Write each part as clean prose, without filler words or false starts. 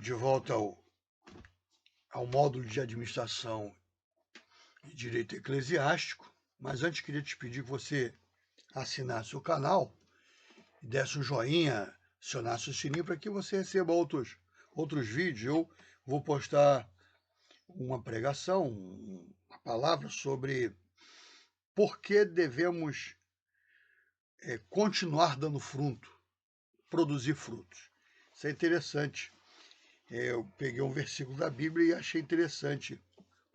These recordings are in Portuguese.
De volta ao módulo de administração e direito eclesiástico, mas antes queria te pedir que você assinasse o canal, desse um joinha, acionasse o sininho para que você receba outros vídeos. Eu vou postar uma pregação, uma palavra sobre por que devemos continuar dando fruto, produzir frutos. Isso é interessante. Eu peguei um versículo da Bíblia e achei interessante,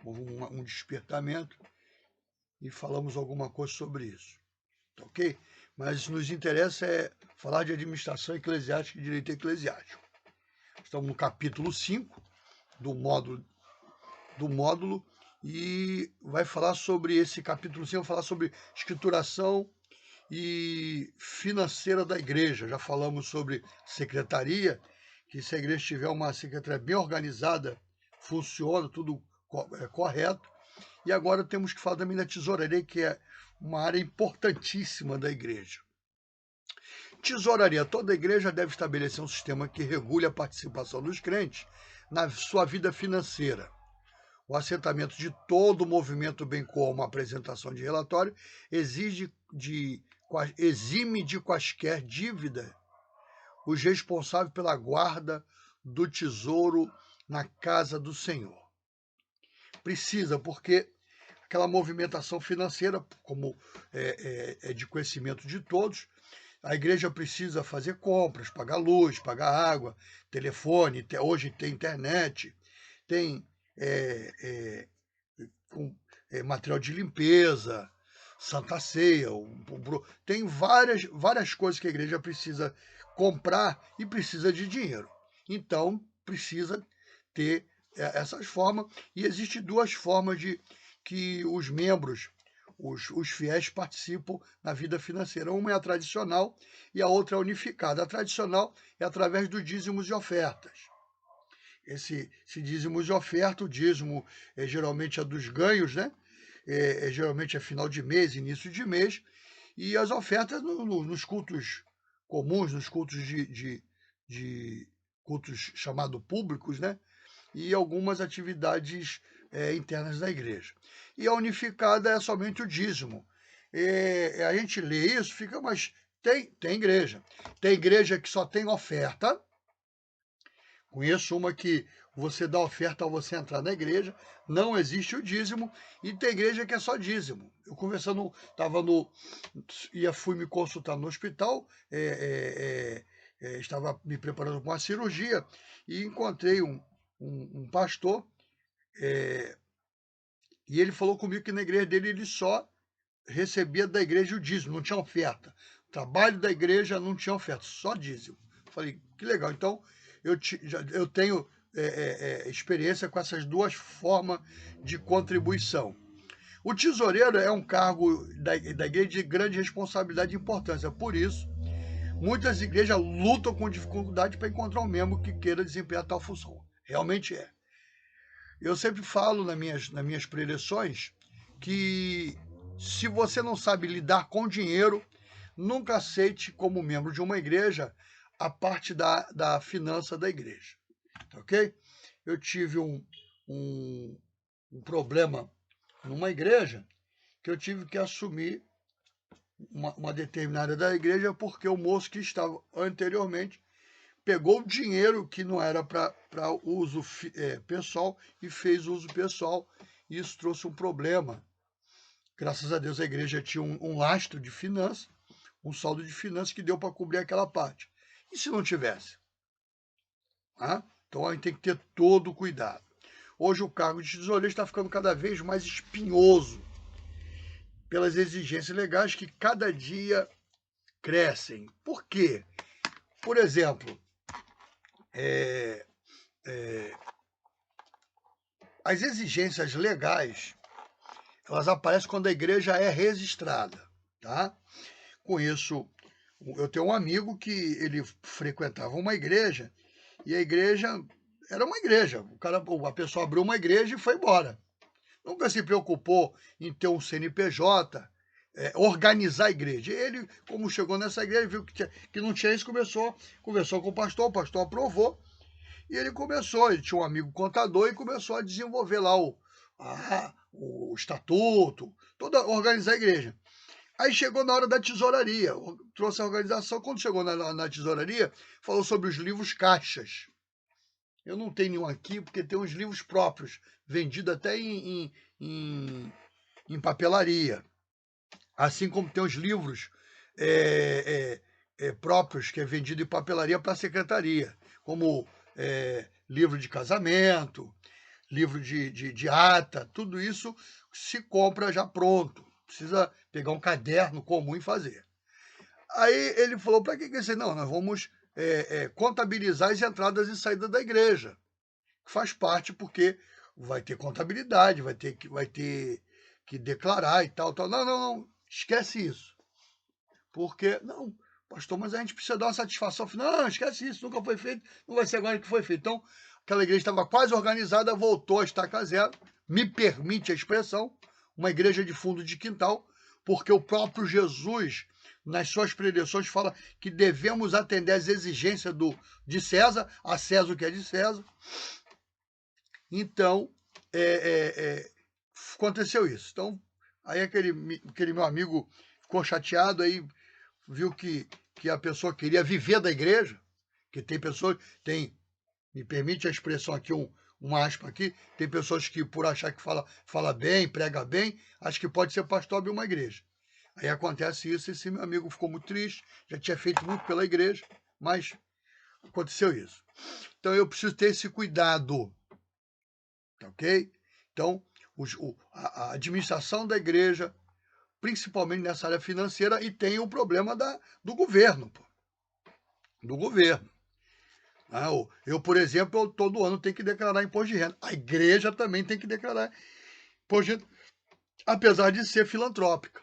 um despertamento, e falamos alguma coisa sobre isso, tá ok? Mas nos interessa falar de administração eclesiástica e direito eclesiástico. Estamos no capítulo 5 do módulo e vai falar sobre esse capítulo 5, vai falar sobre escrituração e financeira da igreja. Já falamos sobre secretaria, que se a igreja tiver uma secretaria bem organizada, funciona, tudo correto. E agora temos que falar também da tesouraria, que é uma área importantíssima da igreja. Tesouraria. Toda igreja deve estabelecer um sistema que regule a participação dos crentes na sua vida financeira. O assentamento de todo o movimento, bem como a apresentação de relatório, exime de quaisquer dívida os responsáveis pela guarda do tesouro na casa do Senhor. Precisa, porque aquela movimentação financeira, como é de conhecimento de todos, a igreja precisa fazer compras, pagar luz, pagar água, telefone, hoje tem internet, tem material de limpeza, Santa Ceia, tem várias coisas que a igreja precisa comprar e precisa de dinheiro. Então, precisa ter essas formas, e existem duas formas de que os membros, os fiéis, participam na vida financeira. Uma é a tradicional e a outra é a unificada. A tradicional é através dos dízimos e ofertas. Esse dízimo de oferta, o dízimo geralmente é dos ganhos, né? Geralmente é final de mês, início de mês, e as ofertas nos cultos comuns, nos cultos de cultos chamados públicos, né? E algumas atividades internas da igreja. E a unificada é somente o dízimo. A gente lê isso, fica, mas tem igreja. Tem igreja que só tem oferta. Conheço uma que você dá oferta ao você entrar na igreja, não existe o dízimo, e tem igreja que é só dízimo. Eu conversando, fui me consultar no hospital, estava me preparando para uma cirurgia, e encontrei um pastor, e ele falou comigo que na igreja dele ele só recebia da igreja o dízimo, não tinha oferta. O trabalho da igreja não tinha oferta, só dízimo. Falei, que legal. Então, eu tenho experiência com essas duas formas de contribuição. O tesoureiro é um cargo da igreja de grande responsabilidade e importância. Por isso, muitas igrejas lutam com dificuldade para encontrar um membro que queira desempenhar tal função. Realmente é. Eu sempre falo nas minhas preleções que se você não sabe lidar com dinheiro, nunca aceite como membro de uma igreja a parte da finança da igreja, ok? Eu tive um problema numa igreja que eu tive que assumir uma determinada da igreja porque o moço que estava anteriormente pegou o dinheiro que não era para uso pessoal e fez uso pessoal, e isso trouxe um problema. Graças a Deus a igreja tinha um lastro de finanças, um saldo de finanças que deu para cobrir aquela parte. E se não tivesse? Então a gente tem que ter todo o cuidado. Hoje o cargo de tesoureiro está ficando cada vez mais espinhoso pelas exigências legais que cada dia crescem. Por quê? Por exemplo, as exigências legais, elas aparecem quando a igreja é registrada, tá? Conheço, eu tenho um amigo que ele frequentava uma igreja e a igreja era uma igreja. A pessoa abriu uma igreja e foi embora. Nunca se preocupou em ter um CNPJ, organizar a igreja. Ele, como chegou nessa igreja, viu que não tinha isso, conversou com o pastor aprovou. E ele tinha um amigo contador e começou a desenvolver lá o estatuto, organizar a igreja. Aí chegou na hora da tesouraria, trouxe a organização. Quando chegou na tesouraria, falou sobre os livros caixas. Eu não tenho nenhum aqui, porque tem uns livros próprios, vendidos até em papelaria. Assim como tem os livros próprios, que é vendido em papelaria para a secretaria, como livro de casamento, livro de ata, tudo isso se compra já pronto. Precisa pegar um caderno comum e fazer. Aí ele falou, para que isso? Não, nós vamos contabilizar as entradas e saídas da igreja. Faz parte, porque vai ter contabilidade, vai ter que declarar e tal. Não, esquece isso. Porque, não, pastor, mas a gente precisa dar uma satisfação. Não, esquece isso, nunca foi feito, não vai ser agora que foi feito. Então, aquela igreja estava quase organizada, voltou a estaca zero, me permite a expressão, uma igreja de fundo de quintal, porque o próprio Jesus, nas suas predições, fala que devemos atender às exigências de César, a César o que é de César. Então, aconteceu isso. Então, aí aquele meu amigo ficou chateado, aí viu que a pessoa queria viver da igreja, que tem pessoas, me permite a expressão aqui, uma aspa aqui, tem pessoas que, por achar que fala bem, prega bem, acho que pode ser pastor abrir uma igreja. Aí acontece isso, esse meu amigo ficou muito triste, já tinha feito muito pela igreja, mas aconteceu isso. Então eu preciso ter esse cuidado, ok? Então, a administração da igreja, principalmente nessa área financeira, e tem o problema do governo, pô. Do governo. Eu, por exemplo, todo ano tenho que declarar imposto de renda. A igreja também tem que declarar imposto de renda, apesar de ser filantrópica.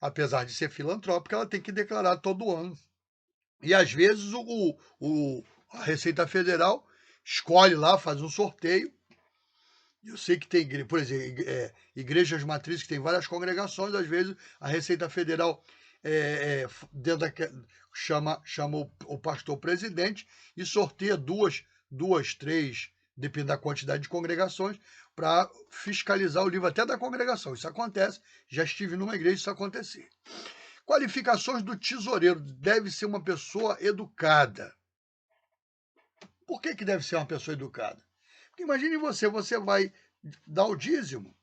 Apesar de ser filantrópica, ela tem que declarar todo ano. E às vezes a Receita Federal escolhe lá, faz um sorteio. Eu sei que tem, por exemplo, igrejas matrizes que tem várias congregações, às vezes a Receita Federal chama o pastor presidente e sorteia duas, três, depende da quantidade de congregações, para fiscalizar o livro até da congregação. Isso acontece, já estive numa igreja, isso acontecia. Qualificações do tesoureiro: deve ser uma pessoa educada. Por que deve ser uma pessoa educada? Porque imagine você vai dar o dízimo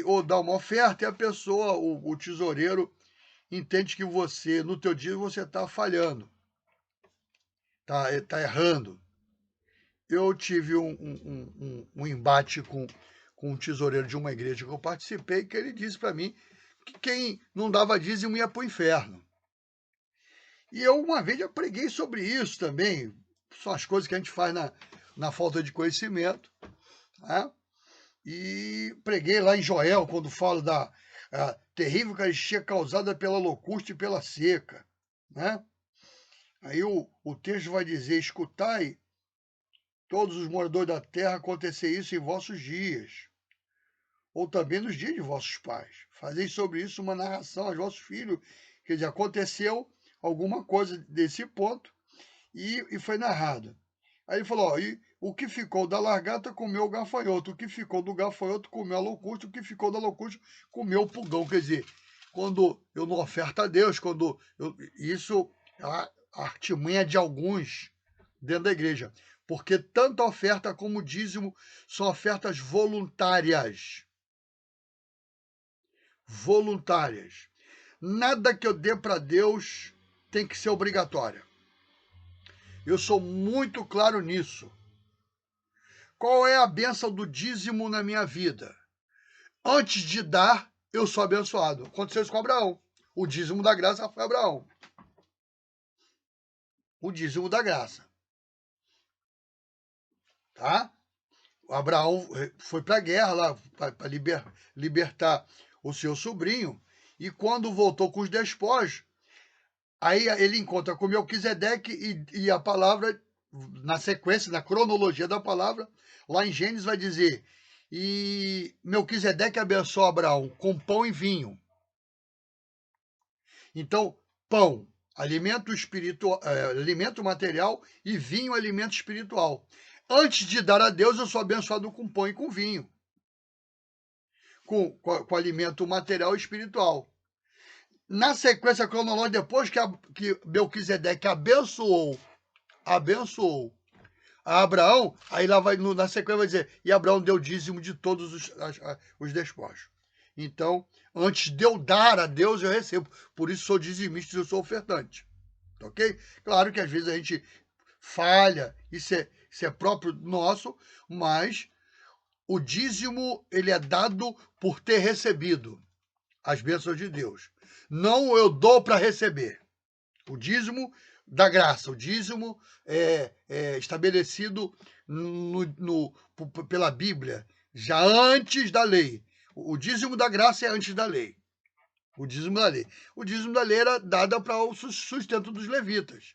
ou dar uma oferta, e a pessoa, o tesoureiro, entende que você, no teu dízimo, você está falhando, está errando. Eu tive um embate com um tesoureiro de uma igreja que eu participei, que ele disse para mim que quem não dava dízimo ia para o inferno. E eu uma vez já preguei sobre isso também. São as coisas que a gente faz na falta de conhecimento. Né? E preguei lá em Joel, quando falo da terrível carestia causada pela locusta e pela seca. Né? Aí o texto vai dizer: escutai, todos os moradores da terra, acontecer isso em vossos dias, ou também nos dias de vossos pais. Fazei sobre isso uma narração aos vossos filhos. Quer dizer, aconteceu alguma coisa desse ponto e foi narrado. Aí ele falou: e o que ficou da largata comeu o gafanhoto, o que ficou do gafanhoto comeu a locusta, o que ficou da locusta comeu o pulgão. Quer dizer, quando eu não oferto a Deus, isso é a artimanha de alguns dentro da igreja, porque tanto a oferta como o dízimo são ofertas voluntárias. Voluntárias. Nada que eu dê para Deus tem que ser obrigatório. Eu sou muito claro nisso. Qual é a bênção do dízimo na minha vida? Antes de dar, eu sou abençoado. Aconteceu isso com Abraão. O dízimo da graça foi Abraão. O dízimo da graça. Tá? O Abraão foi para a guerra lá, para libertar o seu sobrinho. E quando voltou com os despojos, aí ele encontra com Melquisedeque e a palavra, na sequência, na cronologia da palavra, lá em Gênesis vai dizer: e Melquisedeque abençoou Abraão com pão e vinho. Então, pão alimento espiritual, alimento material, e vinho, alimento espiritual. Antes de dar a Deus, eu sou abençoado com pão e com vinho, com alimento material e espiritual. Na sequência cronológica, depois que Melquisedeque abençoou a Abraão, aí lá vai, na sequência vai dizer, e Abraão deu dízimo de todos os despojos. Então, antes de eu dar a Deus, eu recebo. Por isso sou dizimista e eu sou ofertante. Ok? Claro que às vezes a gente falha, isso é próprio nosso, mas o dízimo, ele é dado por ter recebido as bênçãos de Deus. Não eu dou para receber. O dízimo da graça, o dízimo é estabelecido pela Bíblia, já antes da lei. O dízimo da graça é antes da lei. O dízimo da lei. O dízimo da lei era dada para o sustento dos levitas.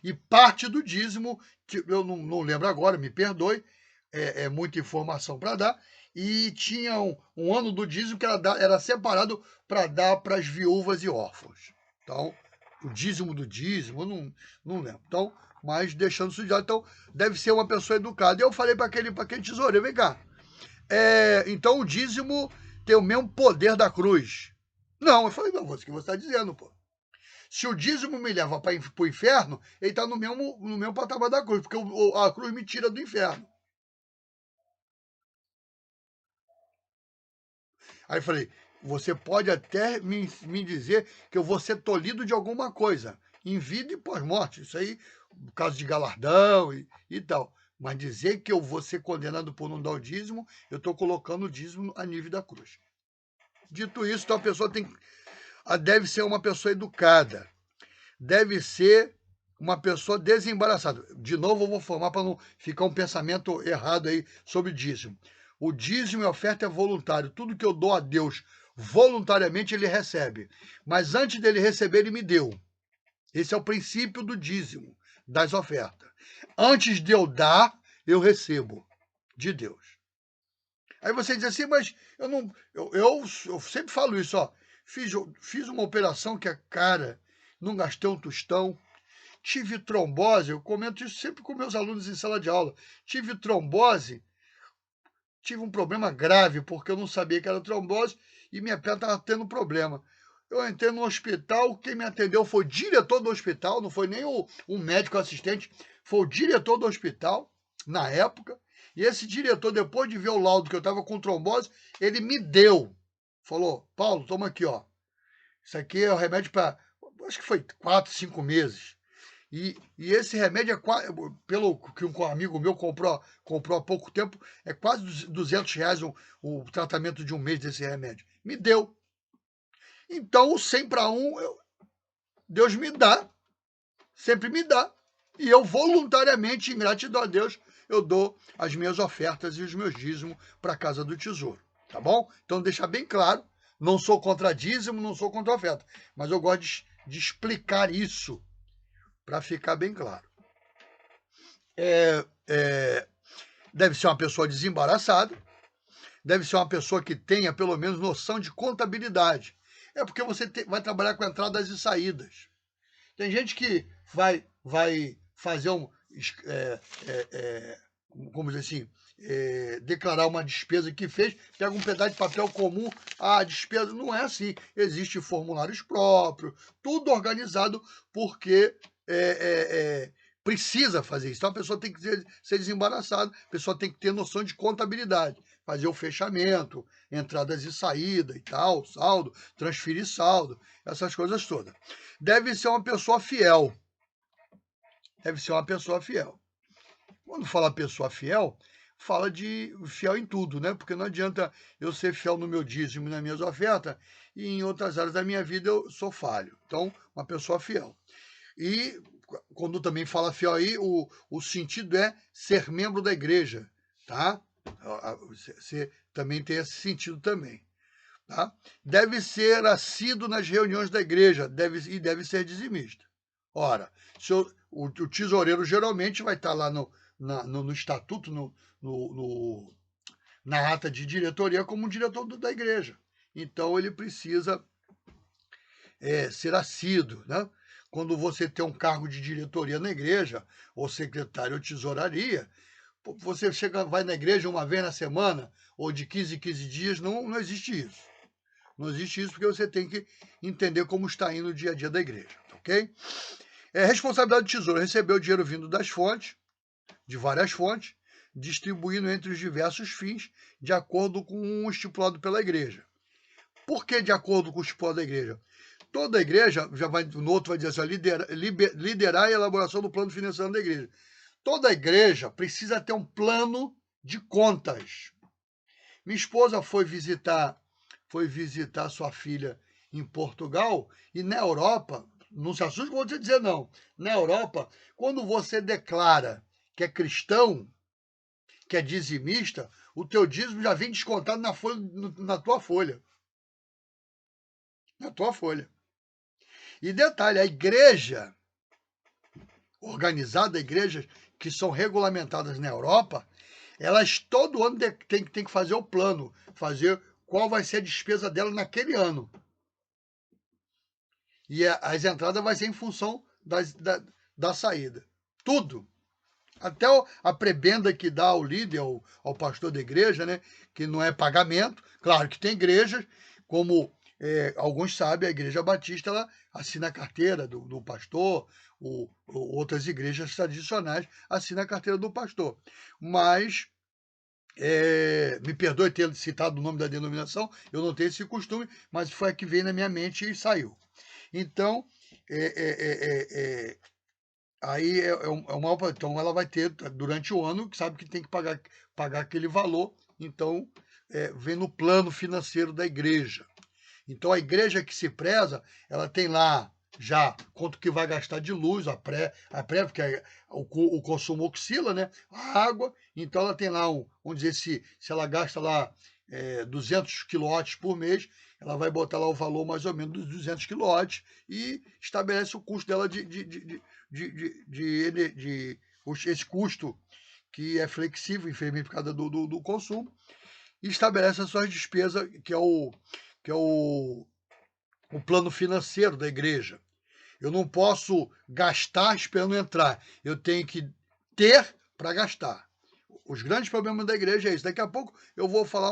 E parte do dízimo, que eu não lembro agora, me perdoe, é muita informação para dar, e tinha um ano do dízimo que era separado para dar para as viúvas e órfãos. Então, o dízimo do dízimo, eu não lembro. Então, mas deixando isso já, então, deve ser uma pessoa educada. E eu falei para aquele tesoureiro, vem cá, então o dízimo tem o mesmo poder da cruz. Não, eu falei, não, o que você está dizendo, pô. Se o dízimo me leva para o inferno, ele está no mesmo patamar da cruz, porque a cruz me tira do inferno. Aí eu falei, você pode até me dizer que eu vou ser tolhido de alguma coisa, em vida e pós-morte, isso aí, por causa de galardão e tal. Mas dizer que eu vou ser condenado por não dar o dízimo, eu estou colocando o dízimo a nível da cruz. Dito isso, então a pessoa deve ser uma pessoa educada, deve ser uma pessoa desembaraçada. De novo, eu vou formar para não ficar um pensamento errado aí sobre dízimo. O dízimo e a oferta é voluntário. Tudo que eu dou a Deus voluntariamente, ele recebe. Mas antes dele receber, ele me deu. Esse é o princípio do dízimo, das ofertas. Antes de eu dar, eu recebo de Deus. Aí você diz assim, mas eu não. Eu sempre falo isso, ó. Fiz uma operação que é cara, não gastei um tostão. Tive trombose, eu comento isso sempre com meus alunos em sala de aula. Tive trombose, tive um problema grave, porque eu não sabia que era trombose e minha perna estava tendo problema. Eu entrei no hospital, quem me atendeu foi o diretor do hospital, não foi nem um médico assistente, foi o diretor do hospital, na época. E esse diretor, depois de ver o laudo que eu estava com trombose, ele me deu. Falou, Paulo, toma aqui, ó. Isso aqui é o remédio para, acho que foi 4, 5 meses. E esse remédio é quase, pelo que um amigo meu comprou há pouco tempo, é quase R$ 200 o tratamento de um mês desse remédio. Me deu. Então, o 100 para 1, Deus me dá, sempre me dá. E eu voluntariamente, em gratidão a Deus, eu dou as minhas ofertas e os meus dízimos para a casa do tesouro. Tá bom? Então, deixar bem claro, não sou contra dízimo, não sou contra oferta, mas eu gosto de explicar isso para ficar bem claro. Deve ser uma pessoa desembaraçada, deve ser uma pessoa que tenha pelo menos noção de contabilidade. É porque você vai trabalhar com entradas e saídas. Tem gente que vai fazer como dizer assim, declarar uma despesa que fez, pega um pedaço de papel comum, a despesa não é assim. Existem formulários próprios, tudo organizado, porque precisa fazer isso. Então a pessoa tem que ser desembaraçada, a pessoa tem que ter noção de contabilidade, fazer o fechamento, entradas e saídas e tal, saldo, transferir saldo, essas coisas todas. Deve ser uma pessoa fiel. Deve ser uma pessoa fiel. Quando fala pessoa fiel, fala de fiel em tudo, né? Porque não adianta eu ser fiel no meu dízimo e nas minhas ofertas e em outras áreas da minha vida eu sou falho. Então, uma pessoa fiel. E quando também fala fiel aí, o sentido é ser membro da igreja, tá? Você também tem esse sentido também, tá? Deve ser assíduo nas reuniões da igreja deve ser dizimista. Ora, o tesoureiro geralmente vai estar lá no estatuto, na ata de diretoria, como um diretor da igreja. Então, ele precisa ser assíduo, né? quando você tem um cargo de diretoria na igreja, ou secretário ou tesouraria, você vai na igreja uma vez na semana, ou de 15 em 15 dias, não existe isso. Não existe isso porque você tem que entender como está indo o dia a dia da igreja, ok? Responsabilidade do tesouro, receber o dinheiro vindo das fontes, de várias fontes, distribuindo entre os diversos fins, de acordo com o estipulado pela igreja. Por que de acordo com o estipulado da igreja? Toda a igreja, no outro vai dizer assim, liderar a elaboração do plano financeiro da igreja. Toda a igreja precisa ter um plano de contas. Minha esposa foi visitar sua filha em Portugal e na Europa, não se assuste com você dizer não, na Europa, quando você declara que é cristão, que é dizimista, o teu dízimo já vem descontado na tua folha. Na tua folha. E detalhe, a igreja organizada, igrejas que são regulamentadas na Europa, elas todo ano tem que fazer o plano, fazer qual vai ser a despesa dela naquele ano. E as entradas vai ser em função da saída. Tudo. Até a prebenda que dá ao líder, ao pastor da igreja, né? Que não é pagamento. Claro que tem igrejas, como alguns sabem, a Igreja Batista ela assina a carteira do pastor, outras igrejas tradicionais assinam a carteira do pastor. Mas, me perdoe ter citado o nome da denominação, eu não tenho esse costume, mas foi a que veio na minha mente e saiu. Então, aí então ela vai ter durante o ano, que sabe que tem que pagar aquele valor, então vem no plano financeiro da igreja. Então a igreja que se preza, ela tem lá já quanto que vai gastar de luz, a pré porque o consumo oscila, né? A água, então ela tem lá, vamos dizer, se ela gasta lá 200 quilowatts por mês, ela vai botar lá o valor mais ou menos dos 200 quilowatts e estabelece o custo dela esse custo que é flexível, infelizmente, por causa do consumo, e estabelece as suas despesas, que é o plano financeiro da igreja. Eu não posso gastar esperando entrar. Eu tenho que ter para gastar. Os grandes problemas da igreja é isso. Daqui a pouco eu vou falar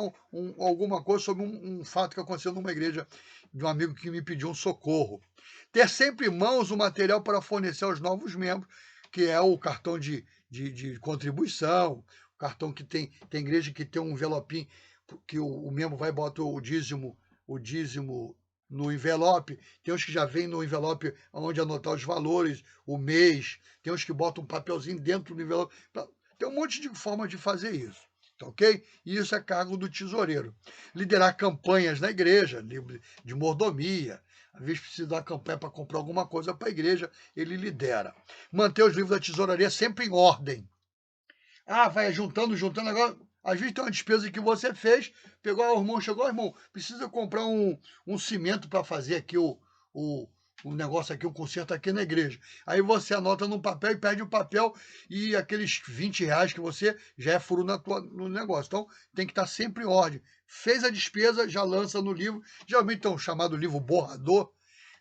alguma coisa sobre um fato que aconteceu numa igreja de um amigo que me pediu um socorro. Ter sempre em mãos o material para fornecer aos novos membros, que é o cartão de contribuição, o cartão que tem igreja que tem um envelopinho que o membro vai botar o dízimo no envelope, tem uns que já vem no envelope onde anotar os valores, o mês, tem uns que botam um papelzinho dentro do envelope. Tem um monte de forma de fazer isso, tá ok? E isso é cargo do tesoureiro. Liderar campanhas na igreja, de mordomia. Às vezes precisa dar campanha para comprar alguma coisa para a igreja, ele lidera. Manter os livros da tesouraria sempre em ordem. Vai juntando, agora. Às vezes tem uma despesa que você fez, pegou o irmão, chegou, irmão, precisa comprar um cimento para fazer aqui o negócio aqui, o conserto aqui na igreja. Aí você anota num papel e perde o papel e aqueles 20 reais que você já é furo no negócio. Então, tem que estar sempre em ordem. Fez a despesa, já lança no livro. Geralmente tem um chamado livro borrador,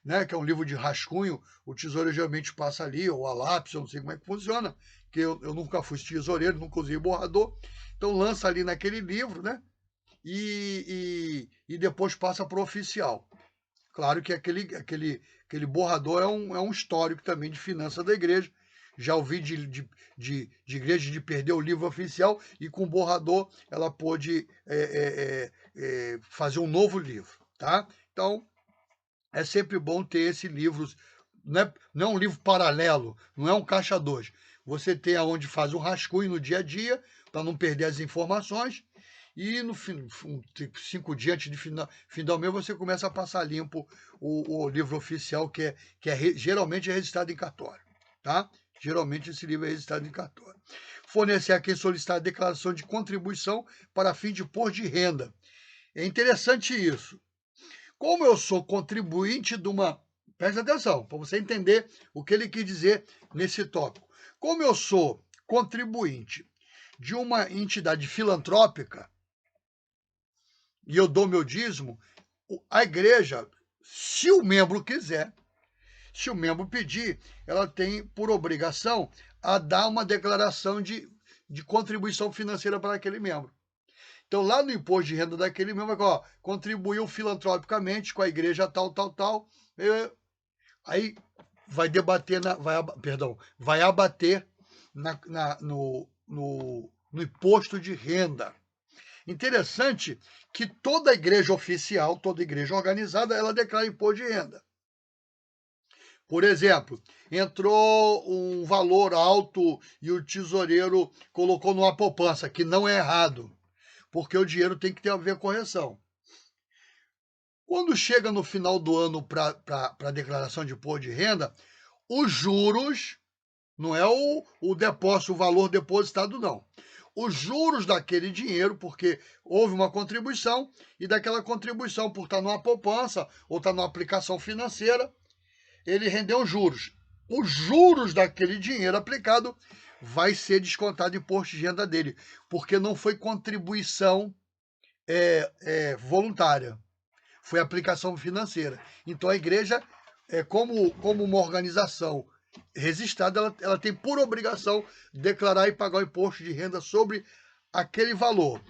né, que é um livro de rascunho. O tesoureiro geralmente passa ali, ou a lápis, eu não sei como é que funciona, que eu nunca fui tesoureiro, nunca usei borrador. Então, lança ali naquele livro, né? E depois passa para o oficial. Claro que aquele borrador é um histórico também de finanças da igreja. Já ouvi de igreja de perder o livro oficial e com o borrador ela pôde fazer um novo livro, tá? Então, é sempre bom ter esse livro, não é um livro paralelo, não é um caixa 2. Você tem aonde faz um rascunho no dia a dia, para não perder as informações, e no 5 dias antes de fim do mês você começa a passar limpo o livro oficial, que geralmente é registrado em cartório, tá? Geralmente esse livro é registrado em cartório. Fornecer a quem solicitar a declaração de contribuição para fim de pôr de renda. É interessante isso. Como eu sou contribuinte de uma... Presta atenção, para você entender o que ele quis dizer nesse tópico. Como eu sou contribuinte de uma entidade filantrópica e eu dou meu dízimo, a igreja, se o membro quiser, Se o membro pedir, ela tem por obrigação a dar uma declaração de contribuição financeira para aquele membro. Então, lá no imposto de renda daquele membro, ó, contribuiu filantropicamente com a igreja tal, tal, tal. Aí vai debater, vai abater no imposto de renda. Interessante que toda igreja oficial, toda igreja organizada, ela declara imposto de renda. Por exemplo, entrou um valor alto e o tesoureiro colocou numa poupança, que não é errado, porque o dinheiro tem que ter a ver correção. Quando chega no final do ano para a declaração de imposto de renda, os juros, não é o depósito, o valor depositado, não. Os juros daquele dinheiro, porque houve uma contribuição, e daquela contribuição, por estar numa poupança ou estar numa aplicação financeira, ele rendeu juros. Os juros daquele dinheiro aplicado vai ser descontado imposto de renda dele, porque não foi contribuição voluntária, foi aplicação financeira. Então a igreja, como uma organização registrada, ela tem por obrigação declarar e pagar o imposto de renda sobre aquele valor.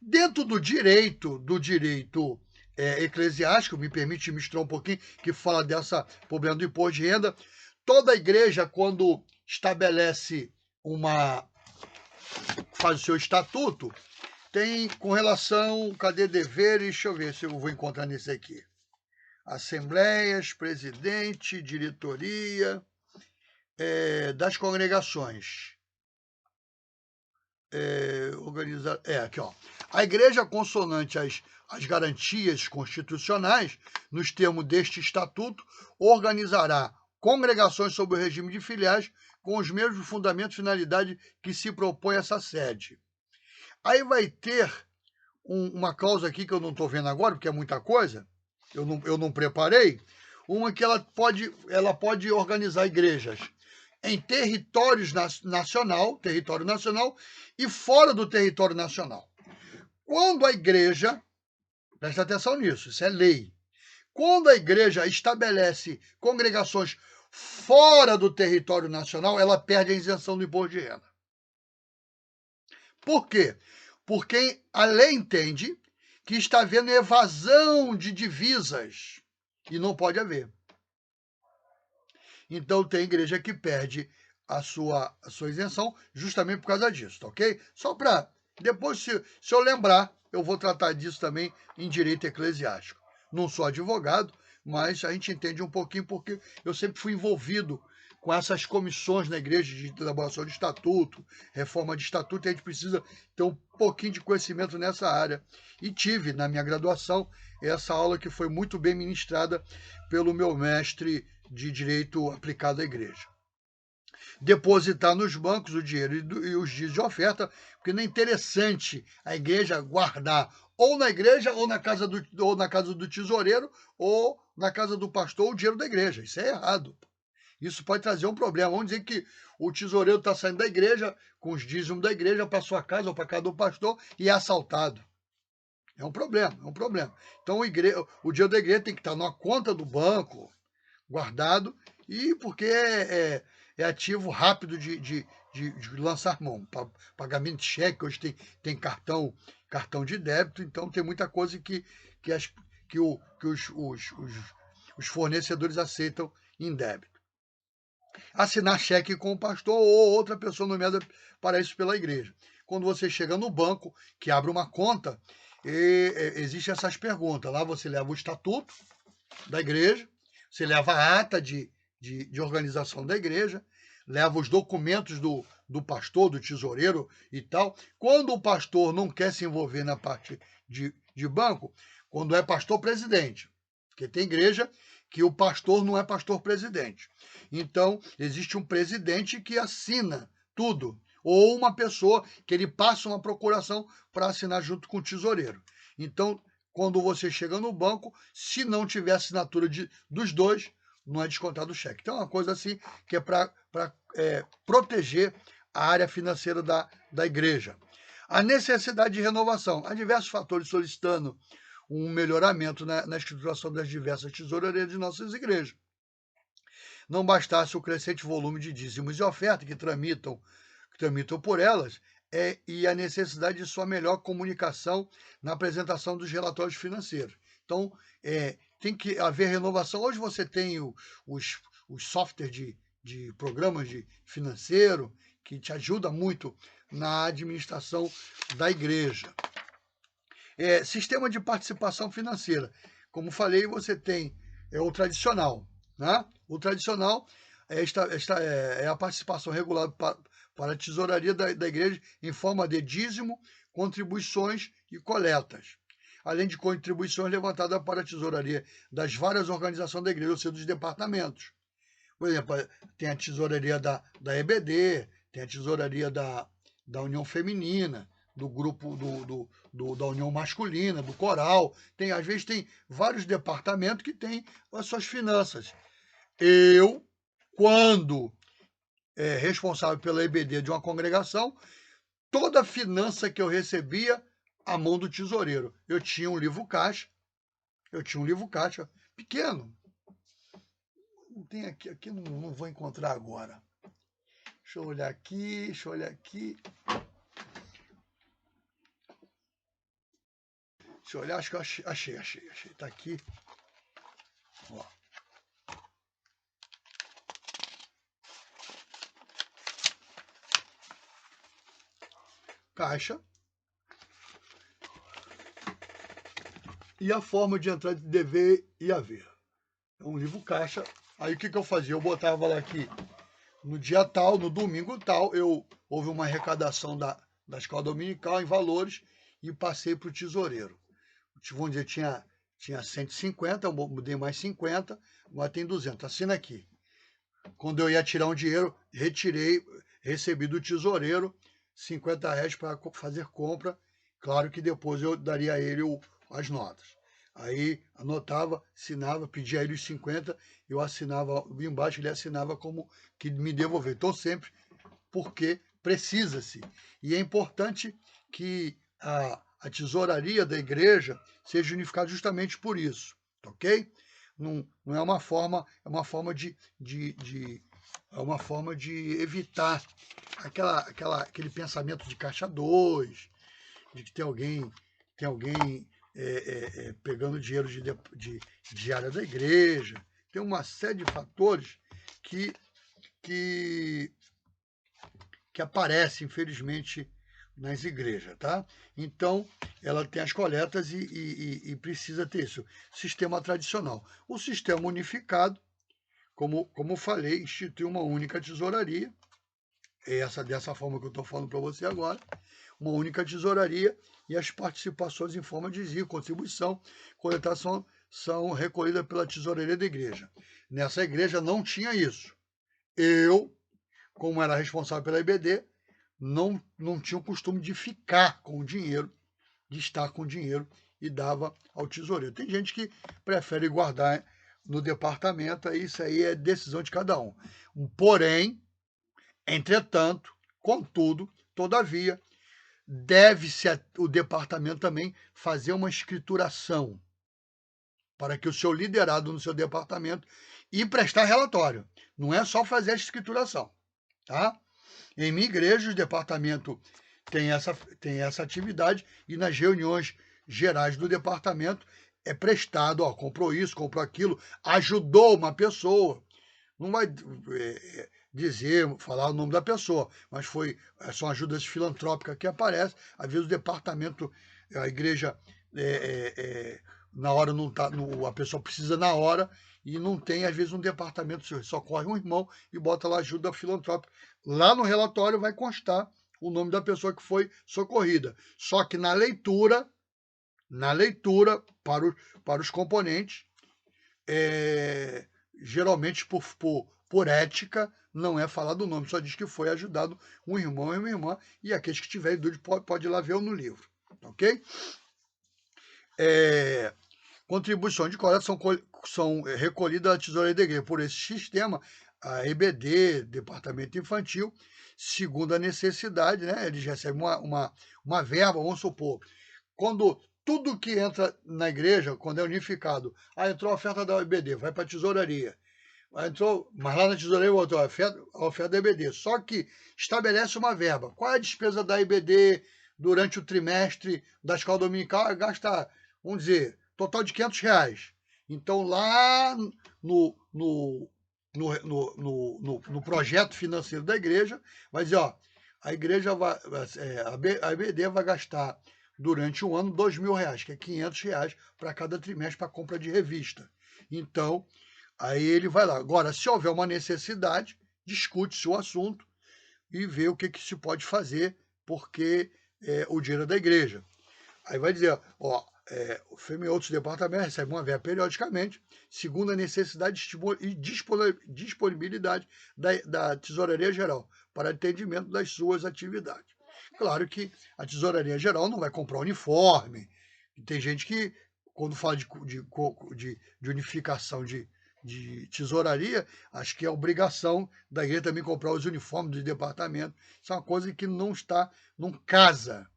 Dentro do direito eclesiástico, me permite misturar um pouquinho, que fala dessa problema do imposto de renda, toda igreja, quando estabelece faz o seu estatuto, tem com relação, cadê deveres, deixa eu ver se eu vou encontrar nesse aqui. Assembleias, presidente, diretoria das congregações. Aqui, ó. A igreja, consonante às garantias constitucionais, nos termos deste estatuto, organizará congregações sob o regime de filiais com os mesmos fundamentos e finalidade que se propõe essa sede. Aí vai ter uma cláusula aqui que eu não estou vendo agora, porque é muita coisa, eu não preparei, uma que ela pode organizar igrejas em território nacional e fora do território nacional. Quando a igreja, presta atenção nisso, isso é lei, quando a igreja estabelece congregações fora do território nacional, ela perde a isenção do imposto de renda. Por quê? Porque a lei entende que está havendo evasão de divisas e não pode haver. Então tem igreja que perde a sua isenção justamente por causa disso, tá ok? Só para depois, se eu lembrar, eu vou tratar disso também em direito eclesiástico. Não sou advogado, mas a gente entende um pouquinho porque eu sempre fui envolvido com essas comissões na igreja de elaboração de estatuto, reforma de estatuto, e a gente precisa ter um pouquinho de conhecimento nessa área. E tive, na minha graduação, essa aula que foi muito bem ministrada pelo meu mestre de Direito Aplicado à Igreja. Depositar nos bancos o dinheiro e os dias de oferta, porque não é interessante a igreja guardar ou na igreja, ou na casa do tesoureiro, ou na casa do pastor o dinheiro da igreja. Isso é errado. Isso pode trazer um problema. Vamos dizer que o tesoureiro está saindo da igreja, com os dízimos da igreja, para sua casa ou para casa do pastor, e é assaltado. É um problema. Então o dinheiro da igreja tem que estar numa conta do banco, guardado, e porque é ativo rápido de lançar mão. Pagamento de cheque, hoje tem cartão de débito, então tem muita coisa que os fornecedores aceitam em débito. Assinar cheque com o pastor ou outra pessoa nomeada para isso pela igreja. Quando você chega no banco, que abre uma conta, existem essas perguntas. Lá você leva o estatuto da igreja, você leva a ata de organização da igreja, leva os documentos do pastor, do tesoureiro e tal. Quando o pastor não quer se envolver na parte de banco, quando é pastor presidente, porque tem igreja que o pastor não é pastor presidente. Então, existe um presidente que assina tudo, ou uma pessoa que ele passa uma procuração para assinar junto com o tesoureiro. Então, quando você chega no banco, se não tiver assinatura dos dois, não é descontado o cheque. Então, é uma coisa assim que é para proteger a área financeira da igreja. A necessidade de renovação. Há diversos fatores solicitando um melhoramento na escrituração das diversas tesourarias de nossas igrejas. não bastasse o crescente volume de dízimos e oferta que tramitam por elas, e a necessidade de sua melhor comunicação na apresentação dos relatórios financeiros. Então, tem que haver renovação. Hoje você tem os softwares de programas de financeiro que te ajuda muito na administração da igreja. Sistema de participação financeira. Como falei, você tem o tradicional. Né? O tradicional é a participação regulada para a tesouraria da igreja em forma de dízimo, contribuições e coletas, além de contribuições levantadas para a tesouraria das várias organizações da igreja, ou seja, dos departamentos. Por exemplo, tem a tesouraria da EBD, tem a tesouraria da União Feminina, do grupo da União Masculina, do Coral. Às vezes tem vários departamentos que têm as suas finanças. Eu, quando responsável pela EBD de uma congregação, toda a finança que eu recebia, a mão do tesoureiro. Eu tinha um livro caixa pequeno. Não tem aqui não vou encontrar agora. Deixa eu olhar aqui. Deixa eu olhar, acho que eu achei. Tá aqui. Ó. Caixa. E a forma de entrar de dever e haver. É um livro caixa. Aí o que eu fazia? Eu botava lá aqui, no dia tal, no domingo tal, houve uma arrecadação da escola dominical em valores e passei para o tesoureiro. Vamos dizer, tinha 150, eu mudei mais 50, agora tem 200. Assina aqui. Quando eu ia tirar um dinheiro, recebi do tesoureiro R$50 para fazer compra. Claro que depois eu daria a ele as notas. Aí anotava, assinava, pedia a ele os 50, eu assinava embaixo, ele assinava como que me devolver. Então sempre, porque precisa-se. E é importante que a tesouraria da igreja seja unificada justamente por isso, ok? Não é uma forma, é uma forma de evitar aquele pensamento de caixa 2, de que tem alguém pegando dinheiro de diária da igreja. Tem uma série de fatores que aparecem, infelizmente, nas igrejas, tá? Então, ela tem as coletas e precisa ter isso. Sistema tradicional. O sistema unificado, como falei, institui uma única tesouraria, dessa forma que eu estou falando para você agora, uma única tesouraria, e as participações em forma de dízimo, contribuição, coletação são recolhidas pela tesouraria da igreja. Nessa igreja não tinha isso. Eu, como era responsável pela IBD, não tinha o costume de ficar com o dinheiro, de estar com o dinheiro e dava ao tesoureiro. Tem gente que prefere guardar no departamento, isso aí é decisão de cada um. Porém, entretanto, contudo, todavia, deve-se o departamento também fazer uma escrituração para que o seu liderado no seu departamento e prestar relatório. Não é só fazer a escrituração, tá? Em minha igreja, o departamento tem essa atividade e nas reuniões gerais do departamento é prestado, comprou isso, comprou aquilo, ajudou uma pessoa. Não vai falar o nome da pessoa, mas são ajudas filantrópicas que aparecem. Às vezes o departamento, a igreja, na hora não tá, a pessoa precisa na hora e não tem, às vezes, um departamento, só corre um irmão e bota lá ajuda filantrópica. Lá no relatório vai constar o nome da pessoa que foi socorrida. Só que na leitura para os componentes, geralmente por ética, não é falado o nome, só diz que foi ajudado um irmão e uma irmã, e aqueles que tiverem dúvida pode ir lá ver no livro, ok? Contribuições de coleta são recolhidas da tesouraria da igreja. Por esse sistema, a EBD, Departamento Infantil, segundo a necessidade, né, eles recebem uma verba, vamos supor, quando tudo que entra na igreja, quando é unificado, entrou a oferta da EBD, vai para a tesouraria. entrou, mas lá na tesouraria botou a oferta da EBD. Só que estabelece uma verba. Qual é a despesa da EBD durante o trimestre da escola dominical? Gasta, vamos dizer, total de R$ 500. Então, lá no projeto financeiro da igreja, vai dizer, ó, a igreja vai, a EBD vai gastar durante um ano R$ 2.000, que é R$ 500 para cada trimestre para compra de revista. Então, aí ele vai lá. Agora, se houver uma necessidade, discute-se o assunto e vê o que se pode fazer, porque o dinheiro é da igreja. Aí vai dizer, ó, o FEM e outros departamentos recebem uma verba periodicamente, segundo a necessidade e disponibilidade da Tesouraria Geral para atendimento das suas atividades. Claro que a Tesouraria Geral não vai comprar uniforme. Tem gente que, quando fala de unificação de tesouraria, acho que é obrigação da igreja também comprar os uniformes do departamento. Isso é uma coisa que não casa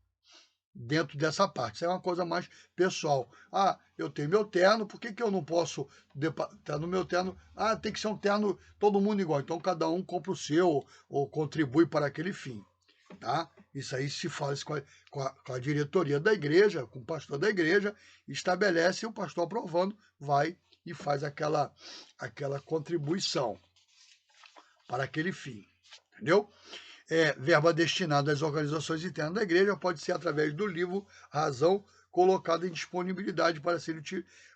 dentro dessa parte. Isso é uma coisa mais pessoal. Ah, eu tenho meu terno, por que eu não posso estar no meu terno? Ah, tem que ser um terno todo mundo igual. Então cada um compra o seu ou contribui para aquele fim. Tá? Isso aí se faz com a diretoria da igreja, com o pastor da igreja, estabelece, o pastor aprovando, vai e faz aquela contribuição para aquele fim. Entendeu? Verba destinada às organizações internas da igreja pode ser através do livro Razão, colocado em disponibilidade para ser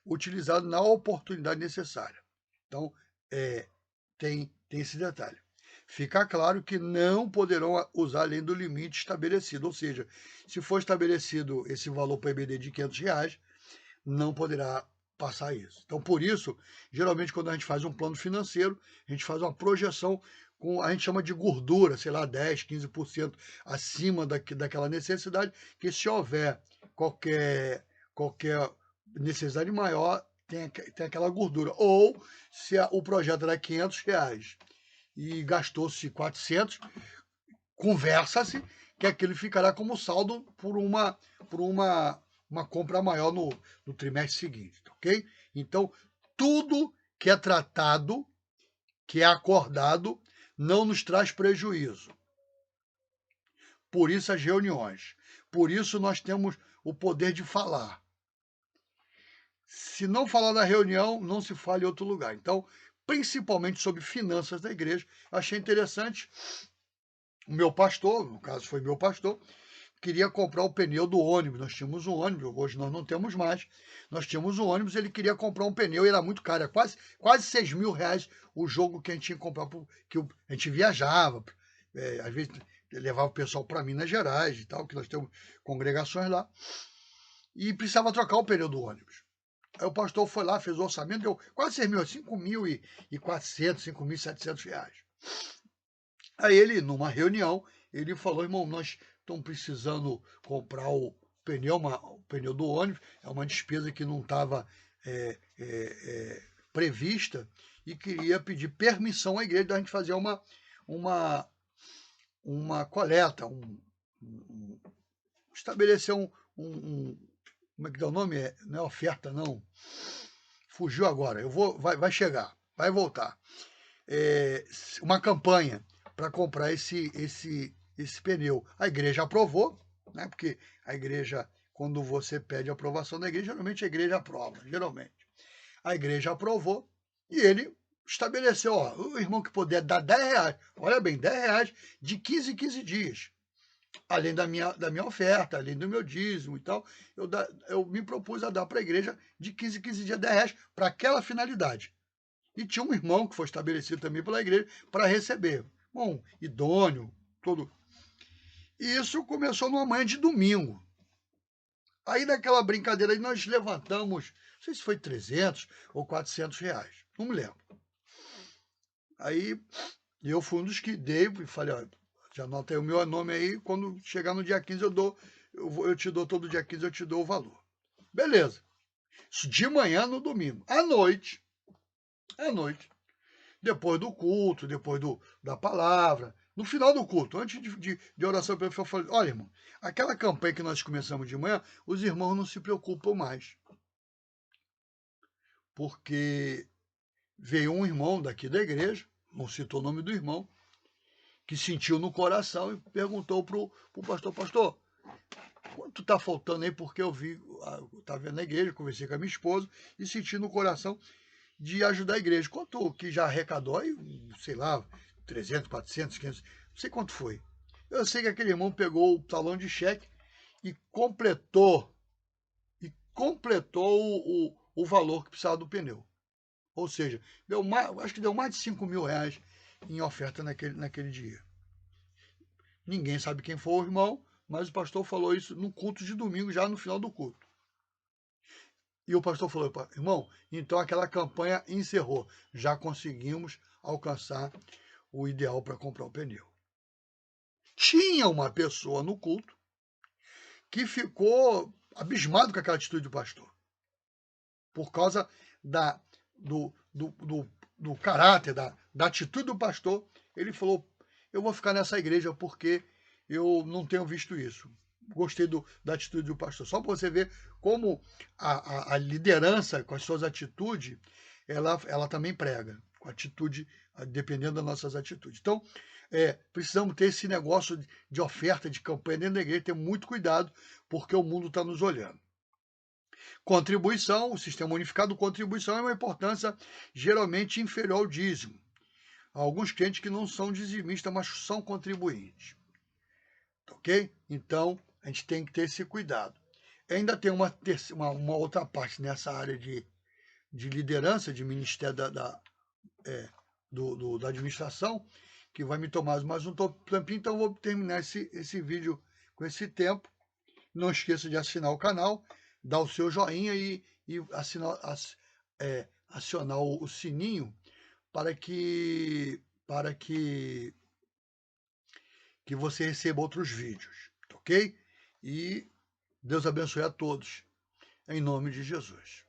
utilizado na oportunidade necessária. Então, tem esse detalhe. Fica claro que não poderão usar além do limite estabelecido, ou seja, se for estabelecido esse valor para EBD de R$ 500, não poderá passar isso. Então, por isso, geralmente quando a gente faz um plano financeiro, a gente faz uma projeção a gente chama de gordura, sei lá, 10, 15% acima daquela necessidade, que se houver qualquer necessidade maior, tem aquela gordura. Ou se o projeto era R$ 500 e gastou-se 400, conversa-se que aquilo ficará como saldo por uma compra maior no trimestre seguinte, ok? Então, tudo que é tratado, que é acordado, não nos traz prejuízo. Por isso as reuniões. Por isso nós temos o poder de falar. Se não falar na reunião, não se fala em outro lugar. Então, principalmente sobre finanças da igreja, achei interessante. O meu pastor, no caso foi meu pastor, queria comprar o pneu do ônibus. Nós tínhamos um ônibus, hoje nós não temos mais. Nós tínhamos um ônibus, ele queria comprar um pneu e era muito caro, era quase R$ 6.000 o jogo que a gente tinha que comprar, que a gente viajava, às vezes levava o pessoal para Minas Gerais e tal, que nós temos congregações lá, e precisava trocar o pneu do ônibus. Aí o pastor foi lá, fez o orçamento, deu quase 6 mil, R$ 5.400, R$ 5.700. Aí ele, numa reunião, ele falou, irmão, nós estamos precisando comprar o pneu do ônibus, é uma despesa que não estava prevista, e queria pedir permissão à igreja da gente fazer uma coleta, estabelecer como é que dá o nome? Não é oferta, não. Fugiu agora. Vai chegar, vai voltar. Uma campanha para comprar esse pneu. A igreja aprovou, né? Porque a igreja, quando você pede aprovação da igreja, geralmente a igreja aprova, geralmente. A igreja aprovou e ele estabeleceu, ó, o irmão que puder dar R$ 10, olha bem, R$ 10 de 15 em 15 dias. Além da minha oferta, além do meu dízimo e tal, eu me propus a dar para a igreja de 15 em 15 dias R$ 10 para aquela finalidade. E tinha um irmão que foi estabelecido também pela igreja para receber. Bom, idôneo, todo. E isso começou numa manhã de domingo. Aí naquela brincadeira aí nós levantamos, não sei se foi 300 ou R$ 400, não me lembro. Aí eu fui um dos que dei e falei, ó, já anota aí o meu nome aí, quando chegar no dia 15 eu te dou todo dia 15, eu te dou o valor. Beleza. Isso de manhã no domingo. À noite, depois do culto, depois da palavra, no final do culto, antes de oração, eu falei, olha, irmão, aquela campanha que nós começamos de manhã, os irmãos não se preocupam mais. Porque veio um irmão daqui da igreja, não citou o nome do irmão, que sentiu no coração e perguntou pro pastor, pastor, quanto está faltando aí? Porque eu vi, estava vendo na igreja, conversei com a minha esposa e senti no coração de ajudar a igreja. Quanto que já arrecadou aí, sei lá, 300, 400, 500, não sei quanto foi. Eu sei que aquele irmão pegou o talão de cheque e completou o valor que precisava do pneu. Ou seja, acho que deu mais de 5 mil reais em oferta naquele dia. Ninguém sabe quem foi o irmão, mas o pastor falou isso no culto de domingo, já no final do culto. E o pastor falou, irmão, então aquela campanha encerrou. Já conseguimos alcançar o ideal para comprar o pneu. Tinha uma pessoa no culto que ficou abismado com aquela atitude do pastor. Por causa do caráter, da atitude do pastor, ele falou, eu vou ficar nessa igreja porque eu não tenho visto isso. Gostei da atitude do pastor. Só para você ver como a liderança, com as suas atitudes, ela também prega, com atitude, dependendo das nossas atitudes. Então, precisamos ter esse negócio de oferta, de campanha dentro da igreja, ter muito cuidado, porque o mundo está nos olhando. Contribuição, o sistema unificado de contribuição é uma importância geralmente inferior ao dízimo. Há alguns crentes que não são dizimistas, mas são contribuintes. Ok? Então, a gente tem que ter esse cuidado. Ainda tem uma outra parte nessa área de liderança, de ministério da administração, que vai me tomar mais um tempinho, então eu vou terminar esse vídeo com esse tempo. Não esqueça de assinar o canal, dar o seu joinha e acionar o sininho para que você receba outros vídeos, ok? E Deus abençoe a todos, em nome de Jesus.